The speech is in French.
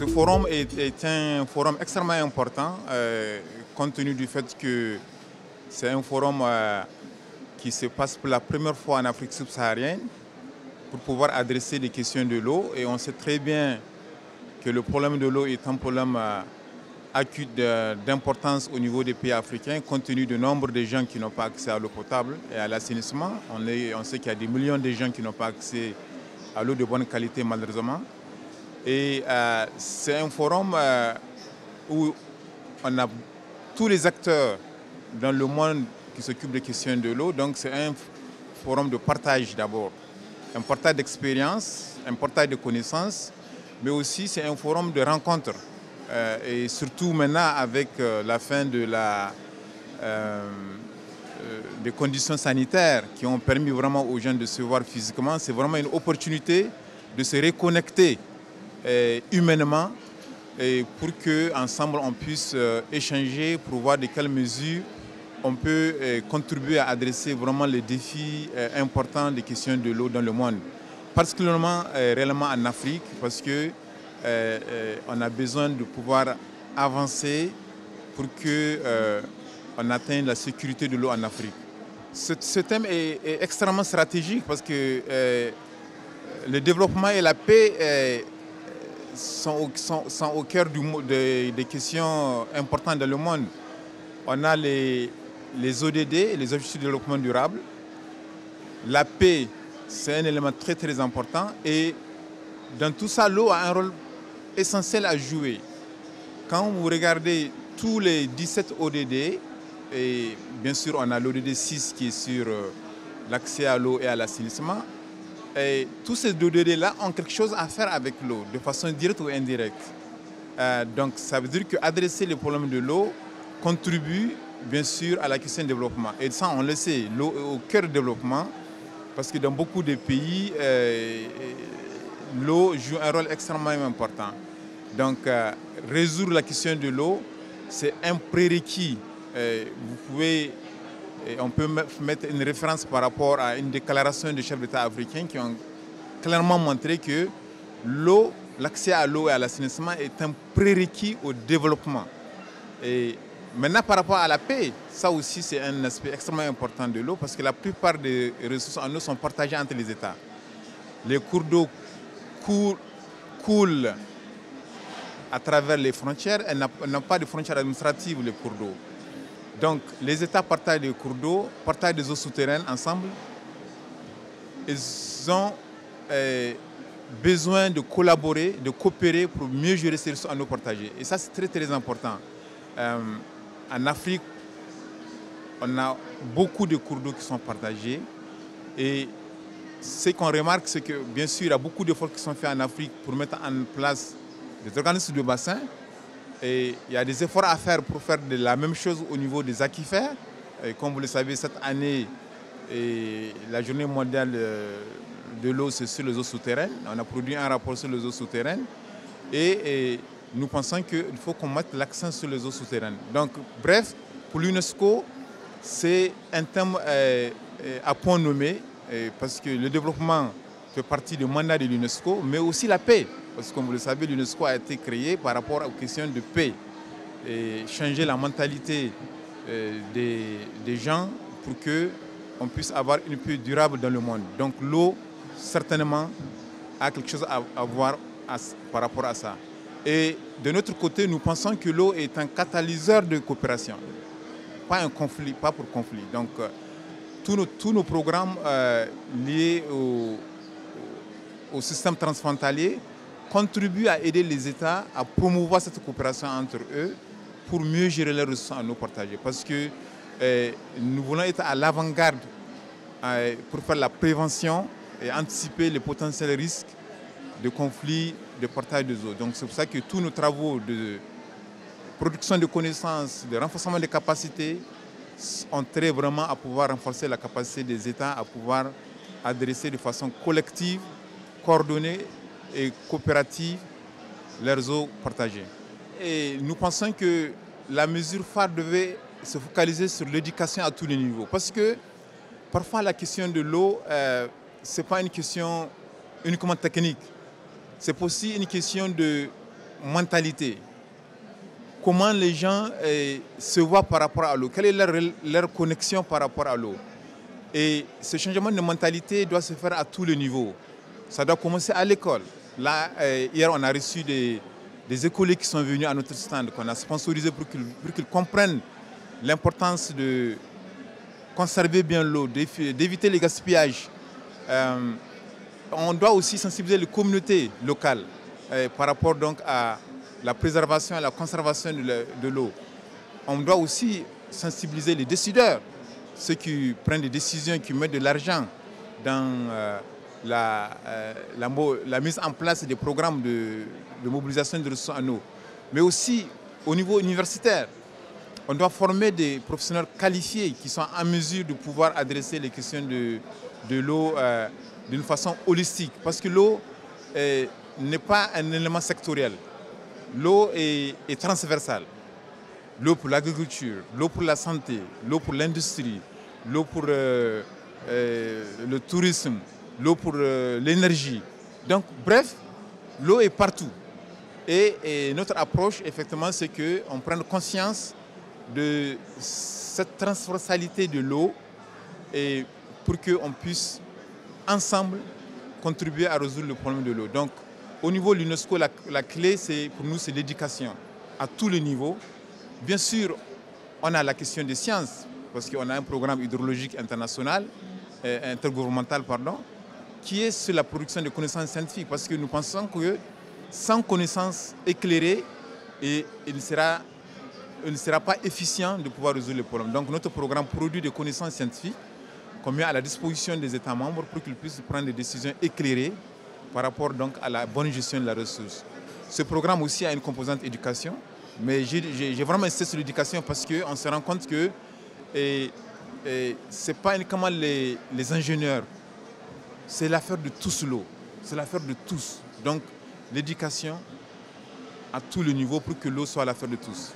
Ce forum est un forum extrêmement important, compte tenu du fait que c'est un forum qui se passe pour la première fois en Afrique subsaharienne pour pouvoir adresser des questions de l'eau. Et on sait très bien que le problème de l'eau est un problème acute d'importance au niveau des pays africains, compte tenu du nombre de gens qui n'ont pas accès à l'eau potable et à l'assainissement. On sait qu'il y a des millions de gens qui n'ont pas accès à l'eau de bonne qualité, malheureusement. Et c'est un forum où on a tous les acteurs dans le monde qui s'occupent des questions de l'eau. Donc c'est un forum de partage d'abord, un partage d'expérience, un partage de connaissances, mais aussi c'est un forum de rencontres. Et surtout maintenant avec la fin de des conditions sanitaires qui ont permis vraiment aux gens de se voir physiquement, c'est vraiment une opportunité de se reconnecter humainement et pour qu'ensemble on puisse échanger pour voir de quelles mesures on peut contribuer à adresser vraiment les défis importants des questions de l'eau dans le monde. Particulièrement réellement en Afrique, parce que on a besoin de pouvoir avancer pour qu'on atteigne la sécurité de l'eau en Afrique. Ce thème est extrêmement stratégique parce que le développement et la paix sont au cœur des questions importantes dans le monde. On a les ODD, les objectifs de développement durable. La paix, c'est un élément très très important et dans tout ça, l'eau a un rôle essentiel à jouer. Quand vous regardez tous les 17 ODD, et bien sûr on a l'ODD 6 qui est sur l'accès à l'eau et à l'assainissement, et tous ces ODD-là ont quelque chose à faire avec l'eau, de façon directe ou indirecte. Donc ça veut dire qu'adresser les problèmes de l'eau contribue bien sûr à la question du développement. Et ça on le sait, l'eau est au cœur du développement, parce que dans beaucoup de pays, l'eau joue un rôle extrêmement important. Donc, résoudre la question de l'eau, c'est un prérequis. On peut mettre une référence par rapport à une déclaration des chefs d'État africains qui ont clairement montré que l'eau, l'accès à l'eau et à l'assainissement est un prérequis au développement. Et maintenant, par rapport à la paix, ça aussi c'est un aspect extrêmement important de l'eau parce que la plupart des ressources en eau sont partagées entre les États. Les cours d'eau coulent à travers les frontières, elles n'ont pas de frontières administratives, les cours d'eau. Donc les États partagent des cours d'eau, partagent des eaux souterraines ensemble. Ils ont besoin de collaborer, de coopérer pour mieux gérer ces ressources en eau partagées. Et ça c'est très très important. En Afrique, on a beaucoup de cours d'eau qui sont partagés et ce qu'on remarque, c'est que bien sûr, il y a beaucoup d'efforts qui sont faits en Afrique pour mettre en place des organismes de bassin. Et il y a des efforts à faire pour faire de la même chose au niveau des aquifères. Et comme vous le savez, cette année, la journée mondiale de l'eau, c'est sur les eaux souterraines. On a produit un rapport sur les eaux souterraines. Et nous pensons qu'il faut qu'on mette l'accent sur les eaux souterraines. Donc, bref, pour l'UNESCO, c'est un thème à point nommé. Parce que le développement fait partie du mandat de l'UNESCO, mais aussi la paix. Parce que comme vous le savez, l'UNESCO a été créé par rapport aux questions de paix. Et changer la mentalité des gens pour qu'on puisse avoir une paix durable dans le monde. Donc l'eau, certainement, a quelque chose à voir par rapport à ça. Et de notre côté, nous pensons que l'eau est un catalyseur de coopération. Pas un conflit, pas pour conflit. Donc, tous nos programmes liés au système transfrontalier contribuent à aider les États à promouvoir cette coopération entre eux pour mieux gérer les ressources en eau partagées. Parce que nous voulons être à l'avant-garde pour faire la prévention et anticiper les potentiels risques de conflits de partage des eaux. Donc c'est pour ça que tous nos travaux de production de connaissances, de renforcement des capacités, ont trait vraiment à pouvoir renforcer la capacité des États à pouvoir adresser de façon collective, coordonnée et coopérative leurs eaux partagées. Et nous pensons que la mesure phare devait se focaliser sur l'éducation à tous les niveaux. Parce que parfois la question de l'eau, ce n'est pas une question uniquement technique. C'est aussi une question de mentalité. Comment les gens se voient par rapport à l'eau, quelle est leur connexion par rapport à l'eau. Et ce changement de mentalité doit se faire à tous les niveaux. Ça doit commencer à l'école. Là, hier, on a reçu des écoliers qui sont venus à notre stand, qu'on a sponsorisé pour qu'ils comprennent l'importance de conserver bien l'eau, d'éviter les gaspillages. On doit aussi sensibiliser les communautés locales par rapport donc à la préservation et la conservation de l'eau. On doit aussi sensibiliser les décideurs, ceux qui prennent des décisions, qui mettent de l'argent dans la mise en place des programmes de mobilisation de ressources en eau. Mais aussi au niveau universitaire, on doit former des professionnels qualifiés qui sont en mesure de pouvoir adresser les questions de l'eau d'une façon holistique. Parce que l'eau n'est pas un élément sectoriel. L'eau est transversale. L'eau pour l'agriculture, l'eau pour la santé, l'eau pour l'industrie, l'eau pour le tourisme, l'eau pour l'énergie. Donc, bref, l'eau est partout. Et notre approche, effectivement, c'est qu'on prenne conscience de cette transversalité de l'eau et pour qu'on puisse ensemble contribuer à résoudre le problème de l'eau. Donc, au niveau de l'UNESCO, la clé, pour nous, c'est l'éducation à tous les niveaux. Bien sûr, on a la question des sciences, parce qu'on a un programme hydrologique international, intergouvernemental, qui est sur la production de connaissances scientifiques, parce que nous pensons que sans connaissances éclairées, il ne sera pas efficient de pouvoir résoudre le problème. Donc notre programme produit des connaissances scientifiques qu'on met à la disposition des États membres pour qu'ils puissent prendre des décisions éclairées par rapport donc à la bonne gestion de la ressource. Ce programme aussi a une composante éducation, mais j'ai vraiment insisté sur l'éducation parce qu'on se rend compte que ce n'est pas uniquement les ingénieurs, c'est l'affaire de tous l'eau, c'est l'affaire de tous. Donc l'éducation à tous les niveaux pour que l'eau soit l'affaire de tous.